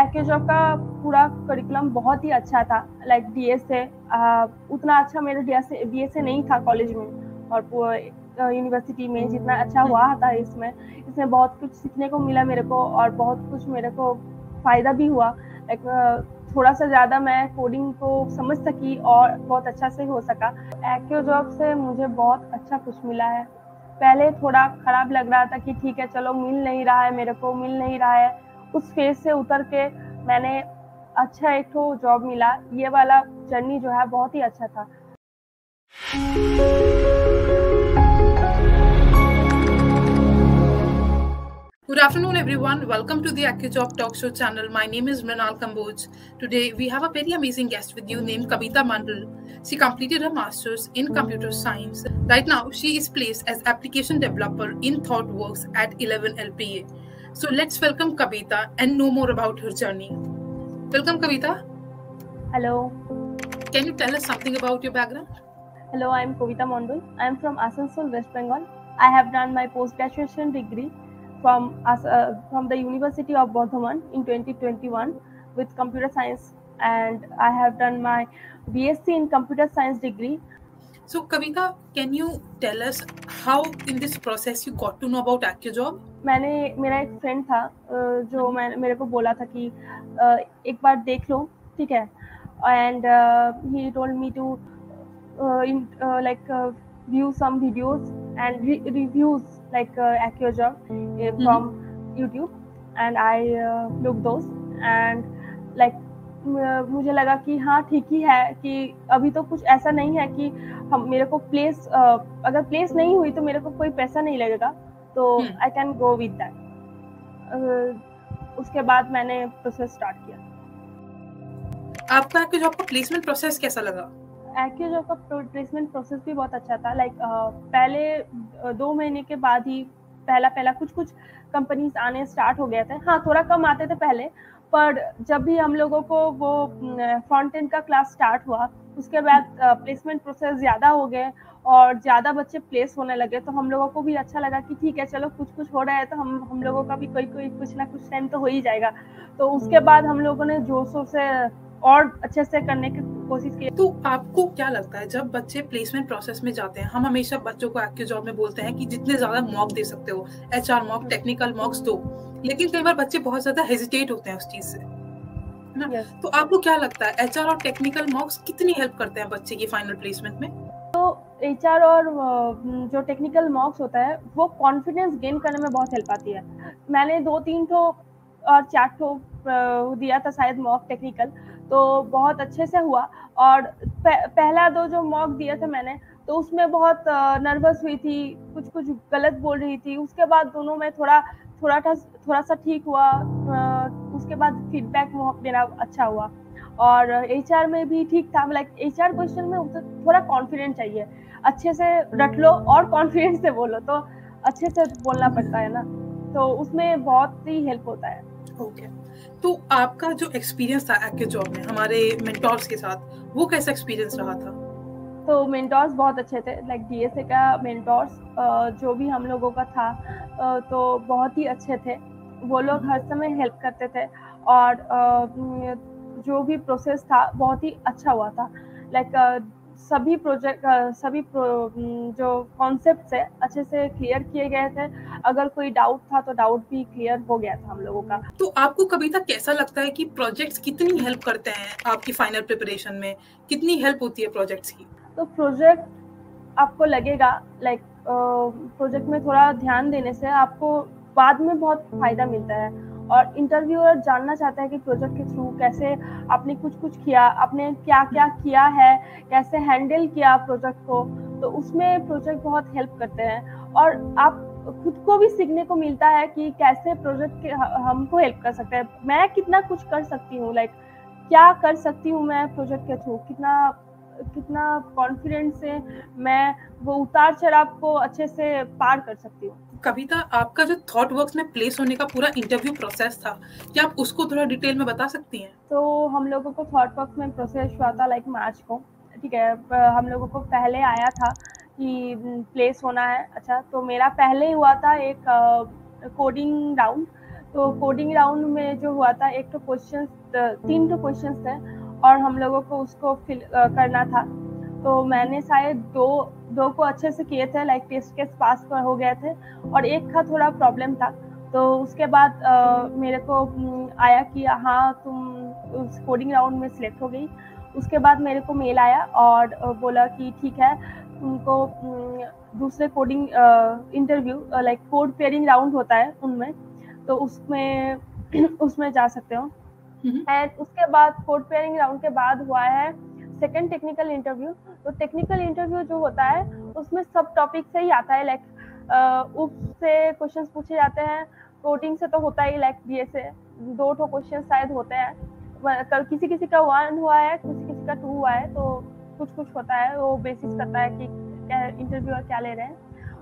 एक्यूजॉब का पूरा करिकुलम बहुत ही अच्छा था। लाइक डीएसए उतना अच्छा मेरा डीएसए नहीं था कॉलेज में, और यूनिवर्सिटी में जितना अच्छा हुआ था इसमें बहुत कुछ सीखने को मिला मेरे को, और बहुत कुछ मेरे को फ़ायदा भी हुआ। लाइक थोड़ा सा ज़्यादा मैं कोडिंग को समझ सकी और बहुत अच्छा से हो सका। एक्यूजॉब से मुझे बहुत अच्छा कुछ मिला है। पहले थोड़ा ख़राब लग रहा था कि ठीक है चलो मिल नहीं रहा है, मेरे को मिल नहीं रहा है। उस फेज से उतर के मैंने अच्छा एक तो जॉब मिला। ये वाला जर्नी जो है बहुत ही अच्छा था। Good afternoon, everyone. Welcome to the AccuJob Talk Show channel. My name is Mrinal Kamboj. Today, we have a very amazing guest with you named Kavita Mandal. She completed her master's in computer science. Right now, she is placed as application developer in ThoughtWorks at 11 LPA. So let's welcome Kavita and know more about her journey. Welcome, Kavita. Hello. Can you tell us something about your background? Hello, I am Kavita Mandal. I am from Asansol, West Bengal. I have done my post-graduation degree from the University of Bardhaman in 2021 with computer science, and I have done my BSc in computer science degree. So Kavita, can you tell us how in this process you got to know about AccuJob? मेरा एक friend था जो मेरे को बोला था कि एक बार देख लो, ठीक है, and he told me to view some videos and reviews like AccuJob from YouTube, and I looked those and like मुझे लगा कि हाँ ठीक ही है कि अभी तो कुछ ऐसा नहीं है कि हम मेरे को अगर प्लेस नहीं हुई तो मेरे को कोई पैसा नहीं लगेगा, तो I can go with that. उसके बाद मैंने प्रोसेस स्टार्ट किया। आपका AccuJob का प्लेसमेंट प्रोसेस कैसा लगा? एक्यूजॉब का प्लेसमेंट प्रोसेस भी बहुत अच्छा था। लाइक पहले 2 महीने के बाद ही पहला कुछ कंपनीज आने स्टार्ट हो गए थे। हाँ, थोड़ा कम आते थे पहले, पर जब भी हम लोगों को वो फ्रंट एंड का क्लास स्टार्ट हुआ उसके बाद प्लेसमेंट प्रोसेस ज़्यादा हो गए और ज़्यादा बच्चे प्लेस होने लगे, तो हम लोगों को भी अच्छा लगा कि ठीक है चलो कुछ हो रहा है तो हम लोगों का भी कोई कुछ ना कुछ टाइम तो हो ही जाएगा। तो उसके बाद हम लोगों ने जोशों से और अच्छे से करने की कोशिश की। तो आपको क्या लगता है जब बच्चे प्लेसमेंट प्रोसेस में जाते हैं, हम हमेशा बच्चों को AccuJob में बोलते हैं कि जितने ज्यादा मॉक दे सकते हो, HR मॉक, टेक्निकल मॉक्स दो, लेकिन कई बार बच्चे बहुत ज्यादा हेजिटेट होते हैं उस चीज से, है ना? तो आपको क्या लगता है HR और टेक्निकल मॉक्स कितनी हेल्प करते हैं बच्चे की फाइनल प्लेसमेंट में? तो HR और जो टेक्निकल मॉक्स होता है वो कॉन्फिडेंस गेन करने में बहुत हेल्प आती है। मैंने 2-3 ठो और 4 ठो दिया था शायद मॉक टेक्निकल, तो बहुत अच्छे से हुआ। और पहला 2 जो मॉक दिया था मैंने, तो उसमें बहुत नर्वस हुई थी, कुछ गलत बोल रही थी। उसके बाद दोनों में थोड़ा सा ठीक हुआ। उसके बाद फीडबैक मेरा अच्छा हुआ और HR में भी ठीक था। लाइक HR क्वेश्चन में थोड़ा कॉन्फिडेंट चाहिए, अच्छे से रट लो और कॉन्फिडेंस से बोलो, तो अच्छे से बोलना पड़ता है ना, तो उसमें बहुत ही हेल्प होता है। ओके, तो आपका जो एक्सपीरियंस था AccuJob में हमारे मेंटोर्स के साथ, वो कैसा एक्सपीरियंस रहा था? तो मेंटोर्स बहुत अच्छे थे। लाइक डीएसए का मेंटोर्स जो भी हम लोगों का था तो बहुत ही अच्छे थे। वो लोग हर समय हेल्प करते थे और जो भी प्रोसेस था बहुत ही अच्छा हुआ था। लाइक सभी जो कॉन्सेप्ट है अच्छे से क्लियर किए गए थे। अगर कोई डाउट था तो डाउट भी क्लियर हो गया था हम लोगों का। तो आपको कविता कैसा लगता है कि प्रोजेक्ट्स कितनी हेल्प करते हैं आपकी फाइनल प्रिपरेशन में? कितनी हेल्प होती है प्रोजेक्ट्स की? तो प्रोजेक्ट आपको लगेगा लाइक प्रोजेक्ट में थोड़ा ध्यान देने से आपको बाद में बहुत फायदा मिलता है। और इंटरव्यूअर जानना चाहता है कि प्रोजेक्ट के थ्रू कैसे आपने कुछ किया, आपने क्या किया है, कैसे हैंडल किया प्रोजेक्ट को, तो उसमें प्रोजेक्ट बहुत हेल्प करते हैं। और आप खुद को भी सीखने को मिलता है कि कैसे प्रोजेक्ट हमको हेल्प कर सकते हैं, मैं कितना कुछ कर सकती हूँ, लाइक क्या कर सकती हूँ मैं प्रोजेक्ट के थ्रू, कितना कॉन्फिडेंस से मैं वो उतार चढ़ाव को अच्छे से पार कर सकती हूँ। कविता, आपका जो ThoughtWorks में प्लेस होने का पूरा इंटरव्यू प्रोसेस था, क्या आप उसको थोड़ा डिटेल में बता सकती हैं? तो हम लोगों को ThoughtWorks में प्रोसेस हुआ था लाइक मार्च को, ठीक है। हम लोगों को पहले आया था कि प्लेस होना है। अच्छा, तो मेरा पहले ही हुआ था एक कोडिंग राउंड, तो कोडिंग राउंड में जो हुआ था, एक तो क्वेश्चन, 3 तो क्वेश्चंस थे और हम लोगों को उसको फिल करना था। तो मैंने शायद दो को अच्छे से किए थे, लाइक टेस्ट केस पास हो गए थे, और एक का थोड़ा प्रॉब्लम था। तो उसके बाद मेरे को आया कि हाँ तुम उस कोडिंग राउंड में सिलेक्ट हो गई। उसके बाद मेरे को मेल आया और बोला कि ठीक है, तुमको दूसरे coding interview, like code pairing round होता है उनमें, तो उसमें जा सकते हो। एंड उसके बाद कोड पेयरिंग राउंड के बाद हुआ है सेकंड टेक्निकल इंटरव्यू। तो टेक्निकल इंटरव्यू जो होता है उसमें सब टॉपिक से ही आता है, लाइक उससे क्वेश्चंस पूछे जाते हैं। कोडिंग से तो होता ही, लाइक बीए से 2 क्वेश्चन शायद होते हैं, किसी किसी का 1 हुआ है, किसी का 2 हुआ है, तो कुछ होता है, वो बेसिस करता है कि इंटरव्यूअर क्या ले रहे हैं।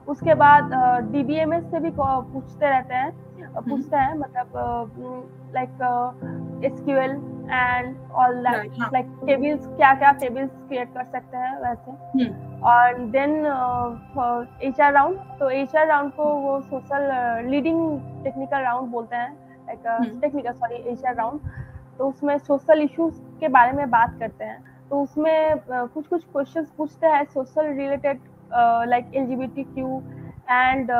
उसके बाद DBMS से भी पूछते हैं, मतलब like SQL and all that, like tables, क्या टेबल्स क्रिएट कर सकते हैं वैसे। और देन HR राउंड, तो HR राउंड को वो सोशल लीडिंग टेक्निकल राउंड बोलते हैं, लाइक HR राउंड। तो उसमें सोशल इश्यूज के बारे में बात करते हैं। तो उसमें कुछ क्वेश्चंस पूछते हैं social related, like LGBTQ and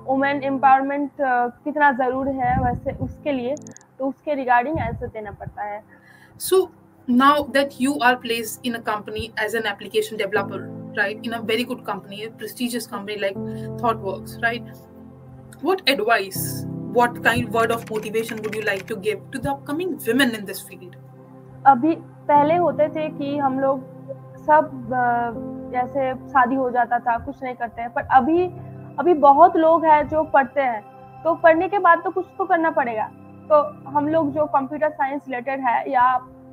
women empowerment कितना जरूरी है वैसे उसके लिए, तो उसके रिगार्डिंग आंसर देना पड़ता है। So now that you are placed in a company as an application developer, right, in a very good company, a prestigious company like ThoughtWorks, right, what advice, what kind word of motivation would you like to give to the upcoming women in this field? अभी पहले होते थे कि हम लोग सब जैसे शादी हो जाता था, कुछ नहीं करते हैं, पर अभी बहुत लोग हैं जो पढ़ते हैं, तो पढ़ने के बाद तो कुछ तो करना पड़ेगा। तो हम लोग जो कंप्यूटर साइंस रिलेटेड है या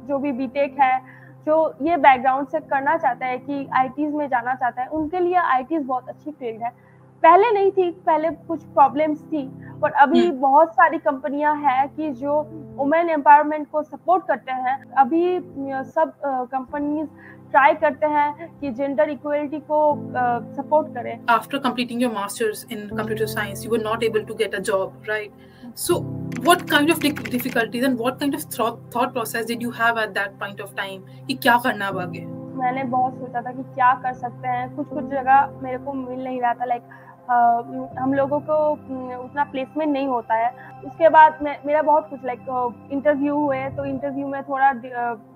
जो भी बीटेक है, जो ये बैकग्राउंड से करना चाहता है कि आईटीज में जाना चाहता है, उनके लिए आईटीज बहुत अच्छी फील्ड है। पहले नहीं थी, पहले कुछ प्रॉब्लम्स थी, पर अभी बहुत सारी कंपनियां हैं कि जो वुमेन एम्पावरमेंट को सपोर्ट करते हैं। अभी सब कंपनीज ट्राई करते हैं कि जेंडर इक्वलिटी को सपोर्ट करें। After completing your masters in computer science, you were not able to get a job, right? So what kind of difficulties and what kind of thought process did you have at that point of time कि क्या करना अब आगे? मैंने बहुत सोचा था कि क्या कर सकते हैं, कुछ जगह मेरे को मिल नहीं रहा था, लाइक हम लोगों को उतना प्लेसमेंट नहीं होता है। उसके बाद मेरा बहुत कुछ, लाइक इंटरव्यू हुए, तो इंटरव्यू में थोड़ा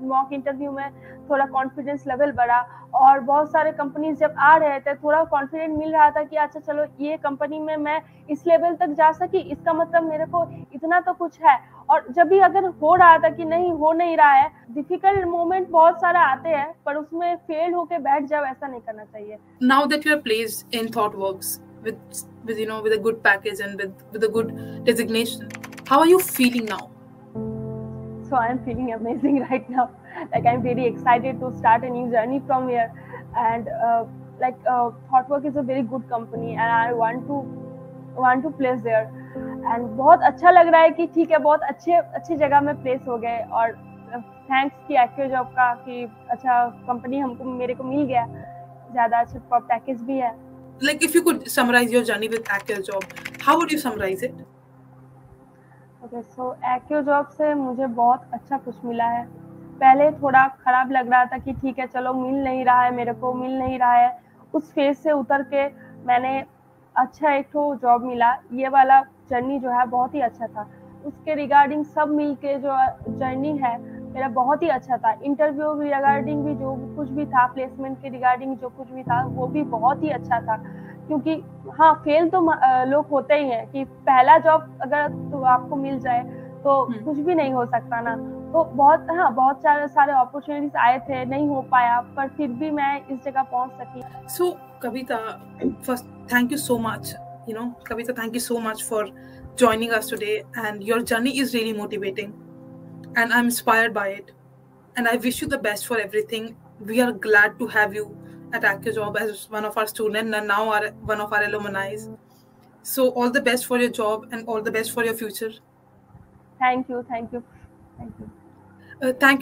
मॉक इंटरव्यू में थोड़ा कॉन्फिडेंस लेवल बढ़ा, और बहुत सारे कंपनीज जब आ रहे थे थोड़ा कॉन्फिडेंस मिल रहा था कि अच्छा चलो ये कंपनी में मैं इस लेवल तक जा सकी, इसका मतलब मेरे को इतना तो कुछ है। और जब भी अगर हो रहा था कि नहीं हो नहीं रहा है, डिफिकल्ट मोमेंट बहुत सारा आते हैं, पर उसमें फेल होके बैठ जाओ, ऐसा नहीं करना चाहिए। Now that you are placed in ThoughtWorks with you know, with a good package and with a good designation, how are you feeling now? So I am feeling amazing right now. Like I'm very excited to start a new journey from here, and ThoughtWorks is a very good company, and I want to place there. And बहुत अच्छा लग रहा है कि ठीक है, बहुत अच्छी जगह में प्लेस हो गए, और थैंक्स कि AccioJob का कि अच्छा कंपनी मेरे को मिल गया, ज़्यादा अच्छा पैकेज भी है। Like if you could summarize your journey with AccioJob, how would you summarize it? Okay, so AccioJob से मुझे बहुत अच्छा कुछ मिला है। पहले थोड़ा खराब लग रहा था कि ठीक है चलो मिल नहीं रहा है, मेरे को मिल नहीं रहा है। उस फेज से उतर के मैंने अच्छा एक तो जॉब मिला। ये वाला जर्नी जो है बहुत ही अच्छा था। उसके रिगार्डिंग सब मिल के जो जर्नी है मेरा बहुत ही अच्छा था। इंटरव्यू रिगार्डिंग भी जो कुछ भी था, प्लेसमेंट के रिगार्डिंग जो कुछ भी था, वो भी बहुत ही अच्छा था। क्योंकि हाँ, फेल तो लोग होते ही हैं कि पहला जॉब अगर तो आपको मिल जाए तो कुछ भी नहीं हो सकता ना। तो बहुत सारे अपॉर्चुनिटीज आए थे, नहीं हो पाया, पर फिर भी मैं इस जगह पहुंच सकी। So Kavita, first thank you so much. Kavita, thank you so much for joining us today, and your journey is really motivating, and I'm inspired by it, and I wish you the best for everything. We are glad to have you at AccioJob as one of our students and now one of our alumni. So all the best for your job and all the best for your future. Thank you. Thank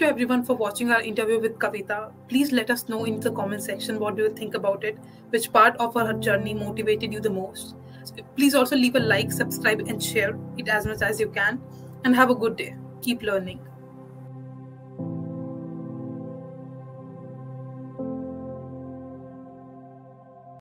you everyone for watching our interview with Kavita. Please let us know in the comment section what do you think about it, which part of her journey motivated you the most. Please also leave a like, subscribe, and share it as much as you can. And have a good day. Keep learning.